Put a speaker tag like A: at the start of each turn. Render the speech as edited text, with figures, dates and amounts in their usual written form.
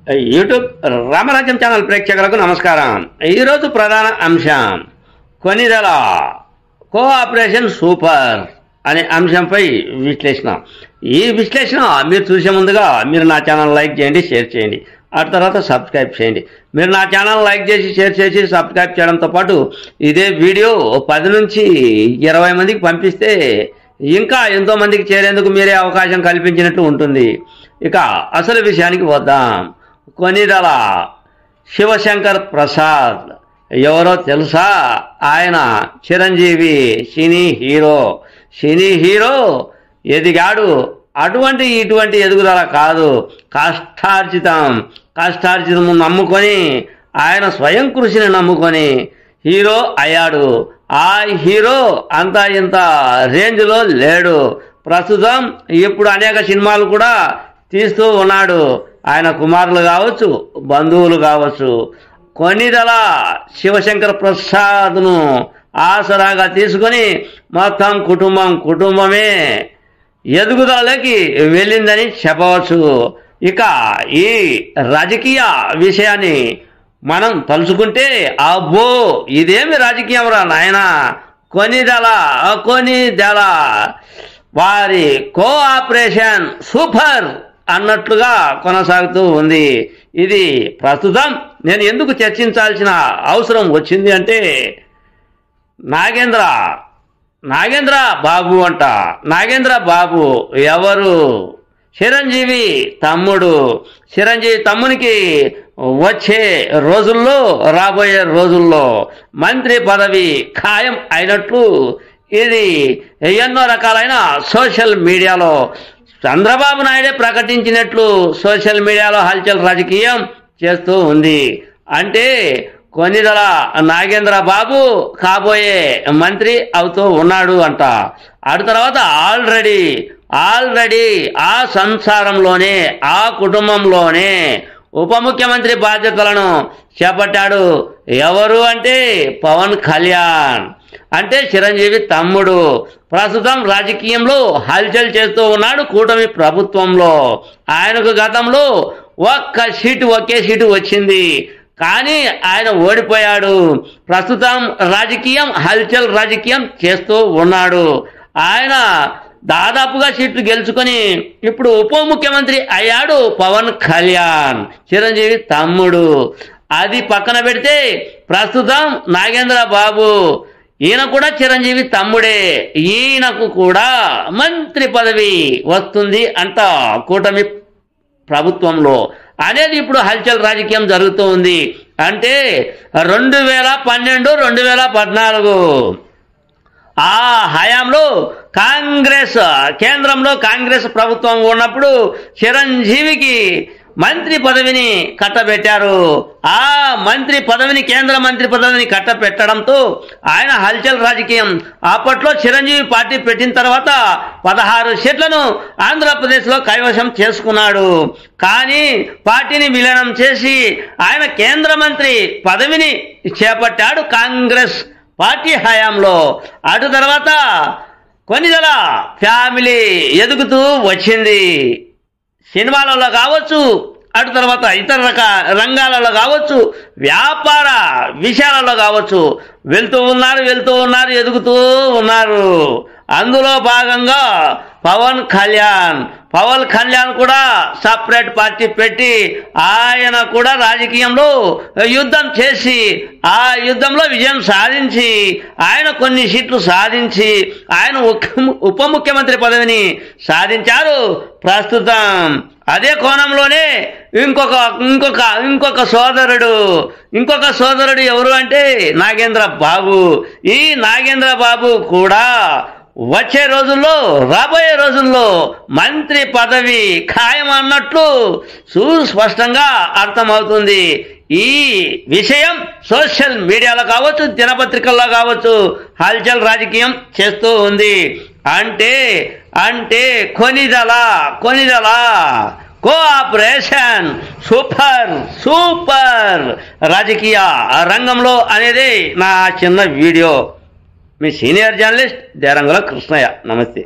A: YouTube రామరాజ్యం channel ప్రేక్షకులకు నమస్కారం. ఈరోజు ప్రధాన అంశం కొనిదెల కోఆపరేషన్ సూపర్ అనే అంశంపై విశ్లేషణ. ఈ విశ్లేషణ మీరు చూసే ముందుగా మీరు నా ఛానల్ లైక్ చేయండి, షేర్ చేయండి, ఆ తర్వాత సబ్స్క్రైబ్ చేయండి. మీరు నా ఛానల్ లైక్ చేసి షేర్ చేసి సబ్స్క్రైబ్ చేయడంతో పాటు ఇదే వీడియో 10 నుంచి 20 మందికి పంపిస్తే ఇంకా ఎంతో మందికి చేరేందుకు మీరే అవకాశం కల్పించినట్టు ఉంటుంది. ఇక అసలు విషయానికి వద్దాం. కొనిదెల శివశంకర్ ప్రసాద్ ఎవరో తెలుసా? ఆయన చిరంజీవి సినీ హీరో ఎదిగాడు. ఇటువంటి ఎదుగుదల కాదు, కష్టార్జితం నమ్ముకొని ఆయన స్వయం కృషిని నమ్ముకొని హీరో అయ్యాడు. ఆ హీరో అంతా ఇంత రేంజ్లో లేడు. ప్రస్తుతం ఇప్పుడు అనేక సినిమాలు కూడా తీస్తూ ఉన్నాడు. ఆయన కుమారులు కావచ్చు, బంధువులు కావచ్చు. కొనిదెల శివశంకర్ ప్రసాద్ను ఆసరాగా తీసుకొని మొత్తం కుటుంబమే ఎదుగుదలకి వెళ్ళిందని చెప్పవచ్చు. ఇక ఈ రాజకీయ విషయాన్ని మనం తలుచుకుంటే అబ్బో ఇదేమి రాజకీయం రా నాయనా, కొనిదెల వారి కోఆపరేషన్ సూపర్ అన్నట్లుగా కొనసాగుతూ ఉంది. ఇది ప్రస్తుతం నేను ఎందుకు చర్చించాల్సిన అవసరం వచ్చింది అంటే నాగేంద్ర బాబు అంట. నాగేంద్ర బాబు ఎవరు? చిరంజీవి తమ్ముడు. చిరంజీవి తమ్మునికి రాబోయే రోజుల్లో మంత్రి పదవి ఖాయం అయినట్లు ఇది ఎన్నో రకాలైన సోషల్ మీడియాలో చంద్రబాబు నాయుడే ప్రకటించినట్లు సోషల్ మీడియాలో హల్చల్ రాజకీయం చేస్తూ ఉంది. అంటే కొనిదెల నాగేంద్ర బాబు కాబోయే మంత్రి అవుతూ ఉన్నాడు అంట. ఆ తర్వాత ఆల్రెడీ ఆ సంసారంలోనే ఆ కుటుంబంలోనే ఉప ముఖ్యమంత్రి బాధ్యతలను చేపట్టాడు. ఎవరు అంటే పవన్ కళ్యాణ్, అంటే చిరంజీవి తమ్ముడు. ప్రస్తుతం రాజకీయంలో హల్చల్ చేస్తూ ఉన్నాడు కూటమి ప్రభుత్వంలో. ఆయనకు గతంలో ఒకే సీటు వచ్చింది, కానీ ఆయన ఓడిపోయాడు. ప్రస్తుతం హల్చల్ రాజకీయం చేస్తూ ఉన్నాడు. ఆయన దాదాపుగా సీట్లు గెలుచుకొని ఇప్పుడు ఉప ముఖ్యమంత్రి అయ్యాడు పవన్ కళ్యాణ్, చిరంజీవి తమ్ముడు. అది పక్కన పెడితే ప్రస్తుతం నాగేంద్ర బాబు, ఈయన కూడా చిరంజీవి తమ్ముడే. ఈయనకు కూడా మంత్రి పదవి వస్తుంది అంట కూటమి ప్రభుత్వంలో అనేది ఇప్పుడు హల్చల్ రాజకీయం జరుగుతూ ఉంది. అంటే 2012, 2014 ఆ హయాంలో కేంద్రంలో కాంగ్రెస్ ప్రభుత్వం ఉన్నప్పుడు చిరంజీవికి మంత్రి పదవిని కట్టబెట్టారు. ఆ కేంద్ర మంత్రి పదవిని కట్టబెట్టడంతో ఆయన హల్చల్ రాజకీయం. అప్పట్లో చిరంజీవి పార్టీ పెట్టిన తర్వాత 16 సీట్లను ఆంధ్రప్రదేశ్లో కైవసం చేసుకున్నాడు. కానీ పార్టీని విలీనం చేసి ఆయన కేంద్ర మంత్రి పదవిని చేపట్టాడు కాంగ్రెస్ పార్టీ హయాంలో. అటు తర్వాత కొనిదెల ఫ్యామిలీ ఎదుగుతూ వచ్చింది. సినిమాలలో కావచ్చు, అటు తర్వాత ఇతర రంగాలలో కావచ్చు, వ్యాపార విషయాలలో కావచ్చు వెళ్తూ ఉన్నారు, ఎదుగుతూ ఉన్నారు. అందులో భాగంగా పవన్ కళ్యాణ్ కూడా సపరేట్ పార్టీ పెట్టి ఆయన కూడా రాజకీయంలో యుద్ధం చేసి ఆ యుద్ధంలో విజయం సాధించి ఆయన కొన్ని సీట్లు సాధించి ఆయన ఉప ముఖ్యమంత్రి పదవిని సాధించారు. ప్రస్తుతం అదే కోణంలోనే ఇంకొక సోదరుడు ఎవరు అంటే నాగేంద్ర బాబు. ఈ నాగేంద్ర బాబు కూడా రాబోయే రోజుల్లో మంత్రి పదవి ఖాయం అన్నట్లు సుస్పష్టంగా అర్థమవుతుంది. ఈ విషయం సోషల్ మీడియాలో కావచ్చు, దినపత్రికల్లో కావచ్చు హల్చల్ రాజకీయం చేస్తూ ఉంది. అంటే కొనిదెల కోఆపరేషన్ సూపర్ రాజకీయ రంగంలో అనేది నా చిన్న వీడియో. మీ సీనియర్ జర్నలిస్ట్ దేరంగుల కృష్ణయ్య. నమస్తే.